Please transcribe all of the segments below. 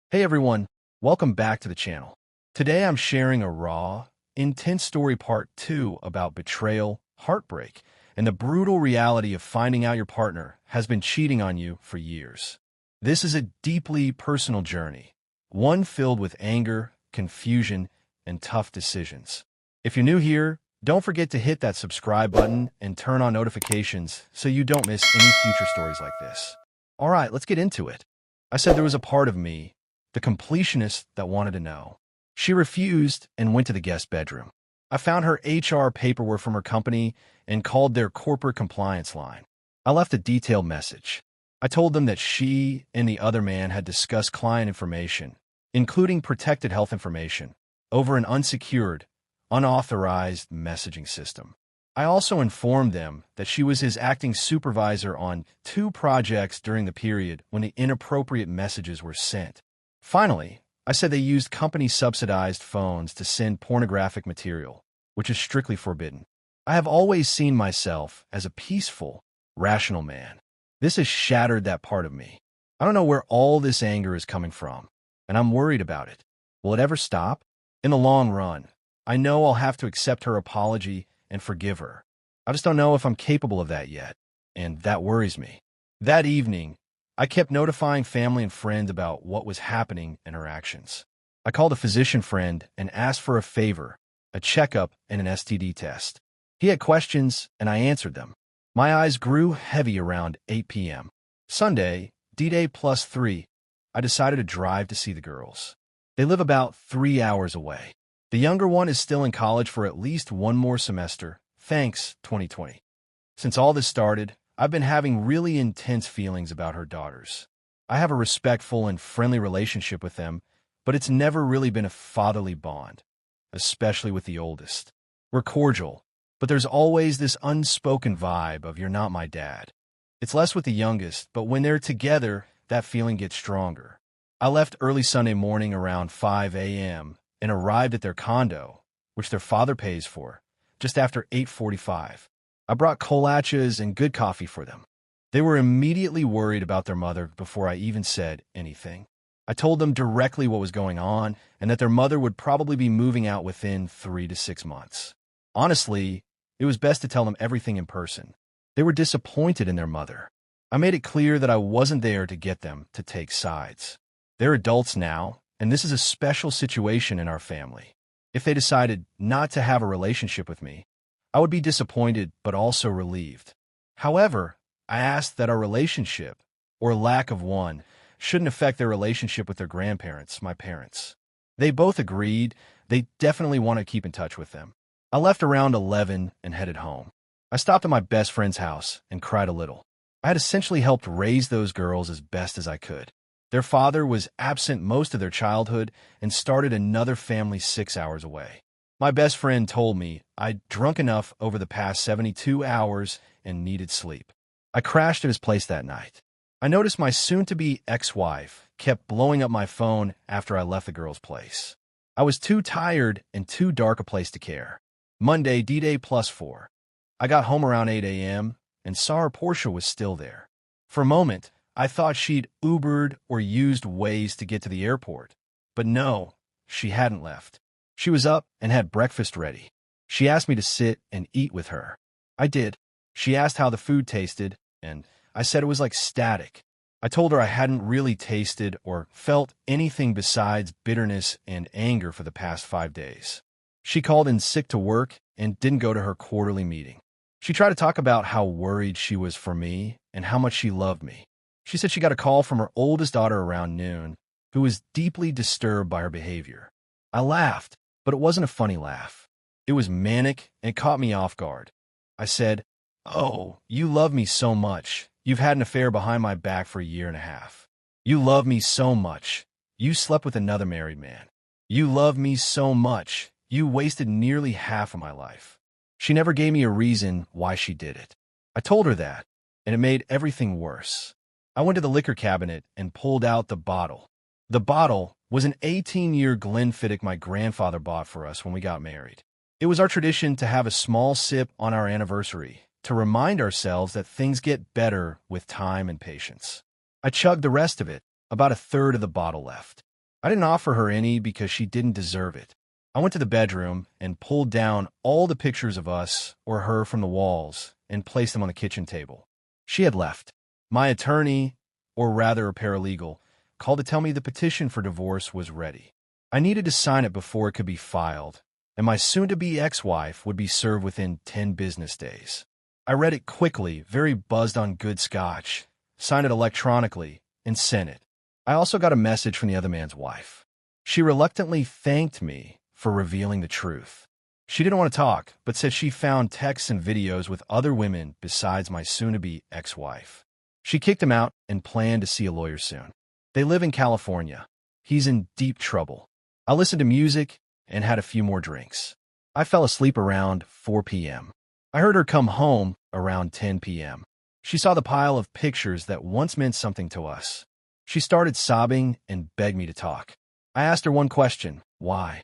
Hey everyone, welcome back to the channel. Today I'm sharing a raw, intense story part 2 about betrayal, heartbreak, and the brutal reality of finding out your partner has been cheating on you for years. This is a deeply personal journey, one filled with anger, confusion, and tough decisions. If you're new here, don't forget to hit that subscribe button and turn on notifications so you don't miss any future stories like this. All right, let's get into it. I said there was a part of me, the completionist, that wanted to know. She refused and went to the guest bedroom. I found her HR paperwork from her company and called their corporate compliance line. I left a detailed message. I told them that she and the other man had discussed client information, including protected health information, over an unsecured, unauthorized messaging system. I also informed them that she was his acting supervisor on 2 projects during the period when the inappropriate messages were sent. Finally, I said they used company-subsidized phones to send pornographic material, which is strictly forbidden. I have always seen myself as a peaceful, rational man. This has shattered that part of me. I don't know where all this anger is coming from, and I'm worried about it. Will it ever stop? In the long run, I know I'll have to accept her apology and forgive her. I just don't know if I'm capable of that yet, and that worries me. That evening, I kept notifying family and friends about what was happening in her actions. I called a physician friend and asked for a favor, a checkup and an STD test. He had questions, and I answered them. My eyes grew heavy around 8 p.m. Sunday, D-Day +3, I decided to drive to see the girls. They live about 3 hours away. The younger one is still in college for at least one more semester, thanks 2020. Since all this started, I've been having really intense feelings about her daughters. I have a respectful and friendly relationship with them, but it's never really been a fatherly bond, especially with the oldest. We're cordial, but there's always this unspoken vibe of "you're not my dad." It's less with the youngest, but when they're together, that feeling gets stronger. I left early Sunday morning around 5 a.m. and arrived at their condo, which their father pays for, just after 8:45. I brought kolaches and good coffee for them. They were immediately worried about their mother before I even said anything. I told them directly what was going on and that their mother would probably be moving out within 3 to 6 months. Honestly, it was best to tell them everything in person. They were disappointed in their mother. I made it clear that I wasn't there to get them to take sides. They're adults now, and this is a special situation in our family. If they decided not to have a relationship with me, I would be disappointed but also relieved. However, I asked that our relationship, or lack of one, shouldn't affect their relationship with their grandparents, my parents. They both agreed they definitely want to keep in touch with them. I left around 11 and headed home. I stopped at my best friend's house and cried a little. I had essentially helped raise those girls as best as I could. Their father was absent most of their childhood and started another family 6 hours away. My best friend told me I'd drunk enough over the past 72 hours and needed sleep. I crashed at his place that night. I noticed my soon-to-be ex-wife kept blowing up my phone after I left the girl's place. I was too tired and too dark a place to care. Monday, D-Day +4. I got home around 8 a.m. and saw her Porsche was still there. For a moment, I thought she'd Ubered or used Waze to get to the airport. But no, she hadn't left. She was up and had breakfast ready. She asked me to sit and eat with her. I did. She asked how the food tasted, and I said it was like static. I told her I hadn't really tasted or felt anything besides bitterness and anger for the past 5 days. She called in sick to work and didn't go to her quarterly meeting. She tried to talk about how worried she was for me and how much she loved me. She said she got a call from her oldest daughter around noon, who was deeply disturbed by her behavior. I laughed, but it wasn't a funny laugh. It was manic and caught me off guard. I said, "Oh, you love me so much. You've had an affair behind my back for 1.5 years. You love me so much. You slept with another married man. You love me so much. You wasted nearly half of my life." She never gave me a reason why she did it. I told her that, and it made everything worse. I went to the liquor cabinet and pulled out the bottle. The bottle was an 18-year Glenfiddich my grandfather bought for us when we got married. It was our tradition to have a small sip on our anniversary, to remind ourselves that things get better with time and patience. I chugged the rest of it, about a third of the bottle left. I didn't offer her any because she didn't deserve it. I went to the bedroom and pulled down all the pictures of us or her from the walls and placed them on the kitchen table. She had left. My attorney, or rather a paralegal, called to tell me the petition for divorce was ready. I needed to sign it before it could be filed, and my soon-to-be ex-wife would be served within 10 business days. I read it quickly, very buzzed on good scotch, signed it electronically, and sent it. I also got a message from the other man's wife. She reluctantly thanked me for revealing the truth. She didn't want to talk, but said she found texts and videos with other women besides my soon-to-be ex-wife. She kicked him out and planned to see a lawyer soon. They live in California. He's in deep trouble. I listened to music and had a few more drinks. I fell asleep around 4 p.m. I heard her come home around 10 p.m. She saw the pile of pictures that once meant something to us. She started sobbing and begged me to talk. I asked her one question: why?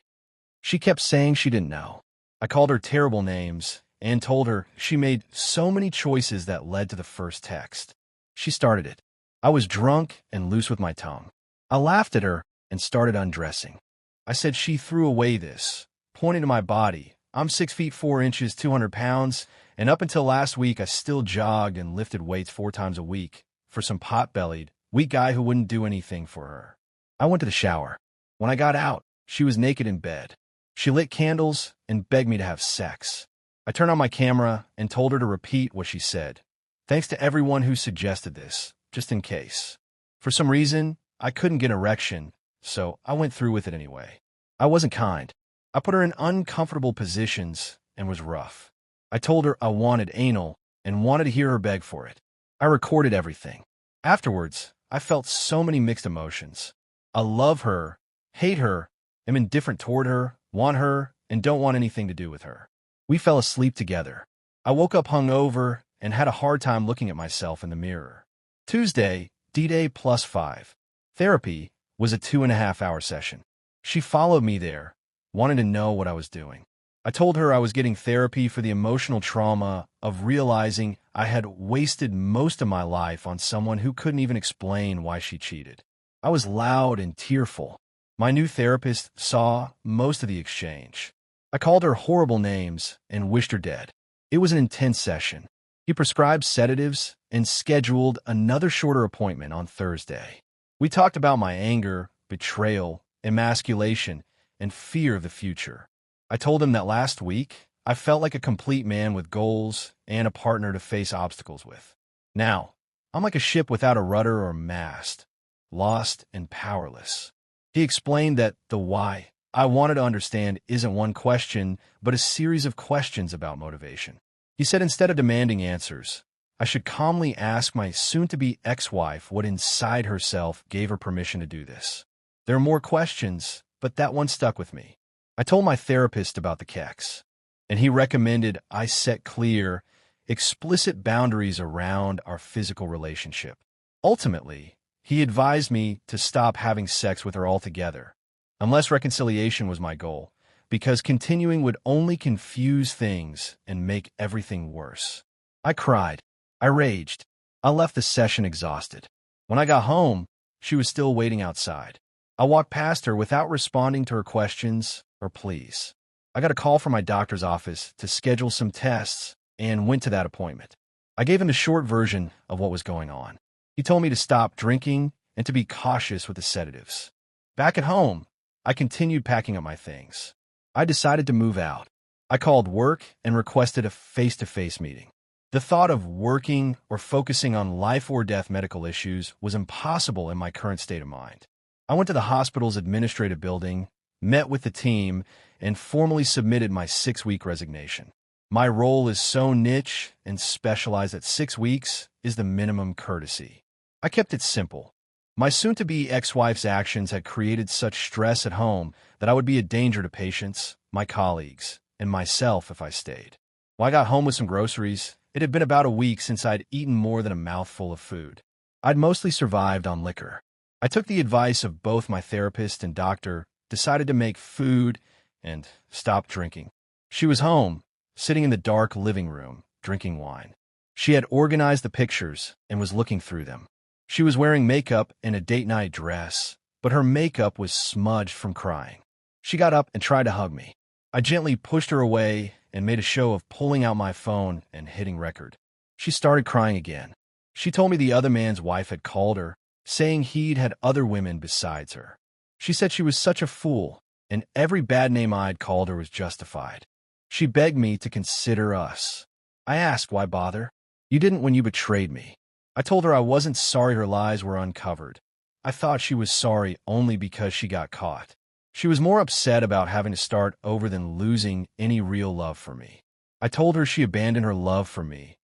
She kept saying she didn't know. I called her terrible names and told her she made so many choices that led to the first text. She started it. I was drunk and loose with my tongue. I laughed at her and started undressing. I said she threw away this, pointing to my body. I'm 6 feet 4 inches, 200 pounds, and up until last week I still jogged and lifted weights 4 times a week for some pot-bellied, weak guy who wouldn't do anything for her. I went to the shower. When I got out, she was naked in bed. She lit candles and begged me to have sex. I turned on my camera and told her to repeat what she said. Thanks to everyone who suggested this, just in case. For some reason, I couldn't get an erection, so I went through with it anyway. I wasn't kind. I put her in uncomfortable positions and was rough. I told her I wanted anal and wanted to hear her beg for it. I recorded everything. Afterwards, I felt so many mixed emotions. I love her, hate her, am indifferent toward her, want her, and don't want anything to do with her. We fell asleep together. I woke up hungover and had a hard time looking at myself in the mirror. Tuesday, D-Day +5. Therapy was a 2.5-hour session. She followed me there, wanted to know what I was doing. I told her I was getting therapy for the emotional trauma of realizing I had wasted most of my life on someone who couldn't even explain why she cheated. I was loud and tearful. My new therapist saw most of the exchange. I called her horrible names and wished her dead. It was an intense session. He prescribed sedatives and scheduled another shorter appointment on Thursday. We talked about my anger, betrayal, emasculation, and fear of the future. I told him that last week, I felt like a complete man with goals and a partner to face obstacles with. Now, I'm like a ship without a rudder or mast, lost and powerless. He explained that the why I wanted to understand isn't one question, but a series of questions about motivation. He said instead of demanding answers, I should calmly ask my soon-to-be ex-wife what inside herself gave her permission to do this. There are more questions, but that one stuck with me. I told my therapist about the keks, and he recommended I set clear, explicit boundaries around our physical relationship. Ultimately, he advised me to stop having sex with her altogether, unless reconciliation was my goal, because continuing would only confuse things and make everything worse. I cried. I raged. I left the session exhausted. When I got home, she was still waiting outside. I walked past her without responding to her questions or pleas. I got a call from my doctor's office to schedule some tests and went to that appointment. I gave him the short version of what was going on. He told me to stop drinking and to be cautious with the sedatives. Back at home, I continued packing up my things. I decided to move out. I called work and requested a face-to-face meeting. The thought of working or focusing on life-or-death medical issues was impossible in my current state of mind. I went to the hospital's administrative building, met with the team, and formally submitted my 6-week resignation. My role is so niche and specialized that 6 weeks is the minimum courtesy. I kept it simple. My soon-to-be ex-wife's actions had created such stress at home that I would be a danger to patients, my colleagues, and myself if I stayed. When I got home with some groceries, it had been about a week since I'd eaten more than a mouthful of food. I'd mostly survived on liquor. I took the advice of both my therapist and doctor, decided to make food, and stopped drinking. She was home, sitting in the dark living room, drinking wine. She had organized the pictures and was looking through them. She was wearing makeup and a date night dress, but her makeup was smudged from crying. She got up and tried to hug me. I gently pushed her away and made a show of pulling out my phone and hitting record. She started crying again. She told me the other man's wife had called her, saying he'd had other women besides her. She said she was such a fool, and every bad name I'd called her was justified. She begged me to consider us. I asked, why bother? You didn't when you betrayed me. I told her I wasn't sorry her lies were uncovered. I thought she was sorry only because she got caught. She was more upset about having to start over than losing any real love for me. I told her she abandoned her love for me,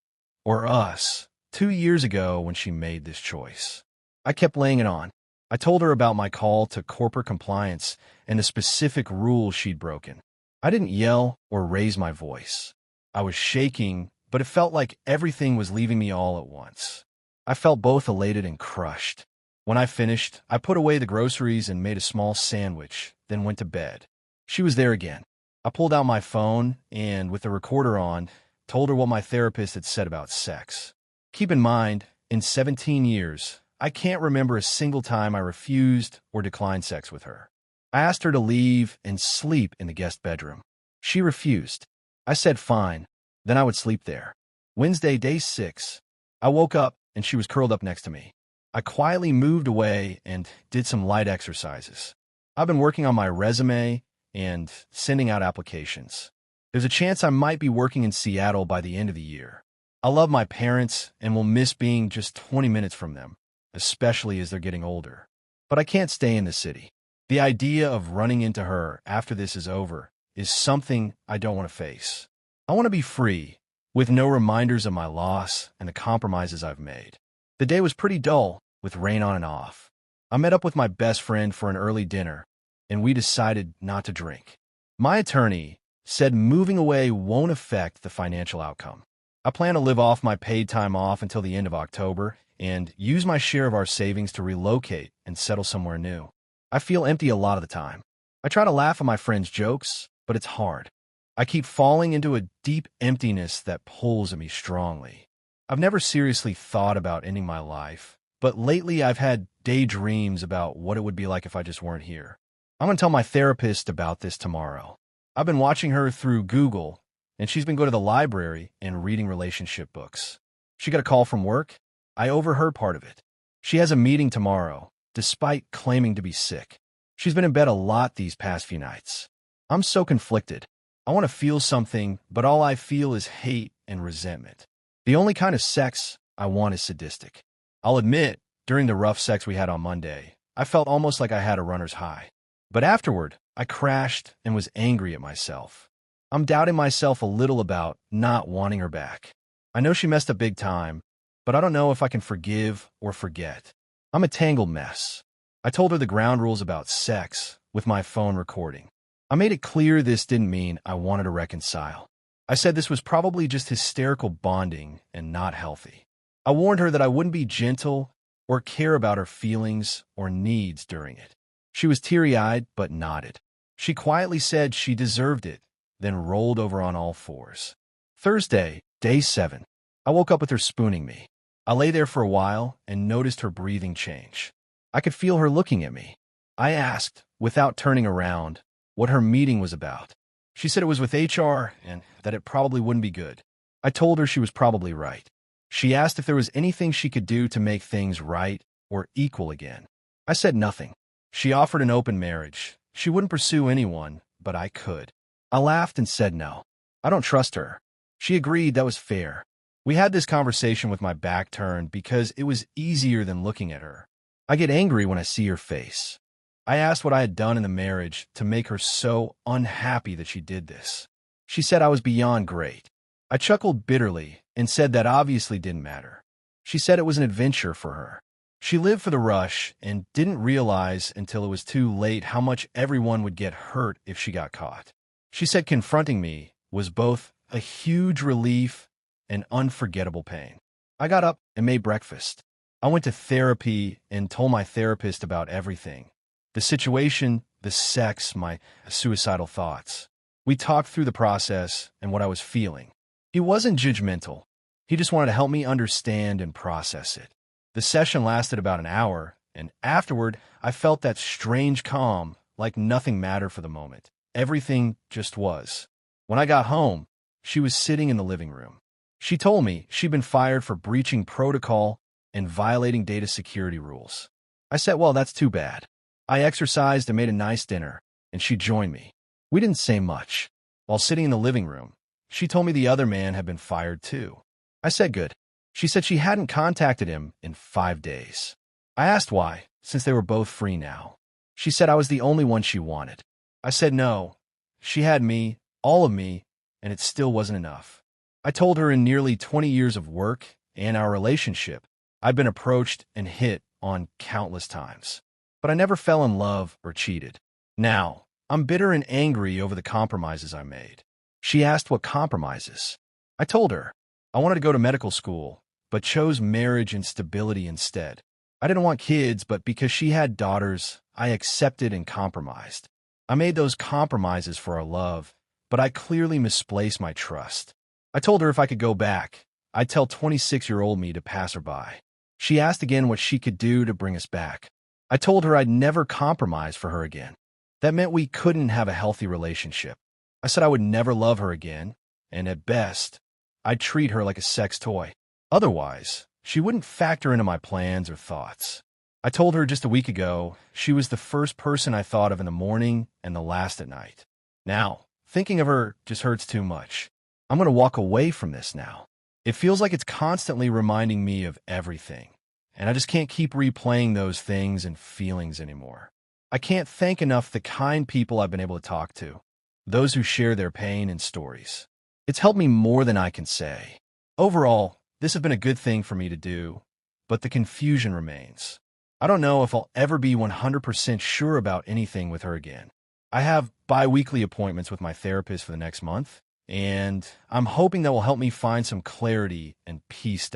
or us, 2 years ago when she made this choice. I kept laying it on. I told her about my call to corporate compliance and the specific rules she'd broken. I didn't yell or raise my voice. I was shaking, but it felt like everything was leaving me all at once. I felt both elated and crushed. When I finished, I put away the groceries and made a small sandwich, then went to bed. She was there again. I pulled out my phone and, with the recorder on, told her what my therapist had said about sex. Keep in mind, in 17 years, I can't remember a single time I refused or declined sex with her. I asked her to leave and sleep in the guest bedroom. She refused. I said fine, then I would sleep there. Wednesday, day 6. I woke up and she was curled up next to me. I quietly moved away and did some light exercises. I've been working on my resume and sending out applications. There's a chance I might be working in Seattle by the end of the year. I love my parents and will miss being just 20 minutes from them, especially as they're getting older. But I can't stay in the city. The idea of running into her after this is over is something I don't want to face. I want to be free, with no reminders of my loss and the compromises I've made. The day was pretty dull, with rain on and off. I met up with my best friend for an early dinner, and we decided not to drink. My attorney said moving away won't affect the financial outcome. I plan to live off my paid time off until the end of October and use my share of our savings to relocate and settle somewhere new. I feel empty a lot of the time. I try to laugh at my friends' jokes, but it's hard. I keep falling into a deep emptiness that pulls at me strongly. I've never seriously thought about ending my life, but lately I've had daydreams about what it would be like if I just weren't here. I'm going to tell my therapist about this tomorrow. I've been watching her through Google, and she's been going to the library and reading relationship books. She got a call from work. I overheard part of it. She has a meeting tomorrow, despite claiming to be sick. She's been in bed a lot these past few nights. I'm so conflicted. I want to feel something, but all I feel is hate and resentment. The only kind of sex I want is sadistic. I'll admit, during the rough sex we had on Monday, I felt almost like I had a runner's high. But afterward, I crashed and was angry at myself. I'm doubting myself a little about not wanting her back. I know she messed up big time, but I don't know if I can forgive or forget. I'm a tangled mess. I told her the ground rules about sex with my phone recording. I made it clear this didn't mean I wanted to reconcile. I said this was probably just hysterical bonding and not healthy. I warned her that I wouldn't be gentle or care about her feelings or needs during it. She was teary-eyed but nodded. She quietly said she deserved it, then rolled over on all fours. Thursday, day 7. I woke up with her spooning me. I lay there for a while and noticed her breathing change. I could feel her looking at me. I asked, without turning around, what her meeting was about. She said it was with HR and that it probably wouldn't be good. I told her she was probably right. She asked if there was anything she could do to make things right or equal again. I said nothing. She offered an open marriage. She wouldn't pursue anyone, but I could. I laughed and said no. I don't trust her. She agreed that was fair. We had this conversation with my back turned because it was easier than looking at her. I get angry when I see her face. I asked what I had done in the marriage to make her so unhappy that she did this. She said I was beyond great. I chuckled bitterly and said that obviously didn't matter. She said it was an adventure for her. She lived for the rush and didn't realize until it was too late how much everyone would get hurt if she got caught. She said confronting me was both a huge relief and unforgettable pain. I got up and made breakfast. I went to therapy and told my therapist about everything. The situation, the sex, my suicidal thoughts. We talked through the process and what I was feeling. He wasn't judgmental. He just wanted to help me understand and process it. The session lasted about an hour, And afterward, I felt that strange calm, like nothing mattered for the moment. Everything just was. When I got home, she was sitting in the living room. She told me she'd been fired for breaching protocol and violating data security rules. I said, well, that's too bad. I exercised and made a nice dinner, and she joined me. We didn't say much. While sitting in the living room, she told me the other man had been fired too. I said good. She said she hadn't contacted him in 5 days. I asked why, since they were both free now. She said I was the only one she wanted. I said no. She had me, all of me, and it still wasn't enough. I told her in nearly 20 years of work and our relationship, I'd been approached and hit on countless times. But I never fell in love or cheated. Now, I'm bitter and angry over the compromises I made. She asked what compromises. I told her I wanted to go to medical school, but chose marriage and stability instead. I didn't want kids, but because she had daughters, I accepted and compromised. I made those compromises for our love, but I clearly misplaced my trust. I told her if I could go back, I'd tell 26-year-old me to pass her by. She asked again what she could do to bring us back. I told her I'd never compromise for her again. That meant we couldn't have a healthy relationship. I said I would never love her again, and at best, I'd treat her like a sex toy. Otherwise, she wouldn't factor into my plans or thoughts. I told her just a week ago she was the first person I thought of in the morning and the last at night. Now, thinking of her just hurts too much. I'm going to walk away from this now. It feels like it's constantly reminding me of everything, and I just can't keep replaying those things and feelings anymore. I can't thank enough the kind people I've been able to talk to, those who share their pain and stories. It's helped me more than I can say. Overall, this has been a good thing for me to do, but the confusion remains. I don't know if I'll ever be 100% sure about anything with her again. I have bi-weekly appointments with my therapist for the next month, and I'm hoping that will help me find some clarity and peace.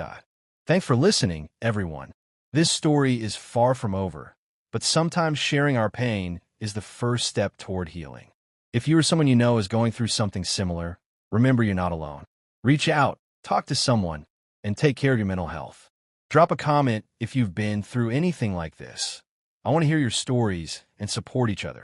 Thanks for listening, everyone. This story is far from over, but sometimes sharing our pain is the first step toward healing. If you or someone you know is going through something similar, remember you're not alone. Reach out, talk to someone, and take care of your mental health. Drop a comment if you've been through anything like this. I want to hear your stories and support each other.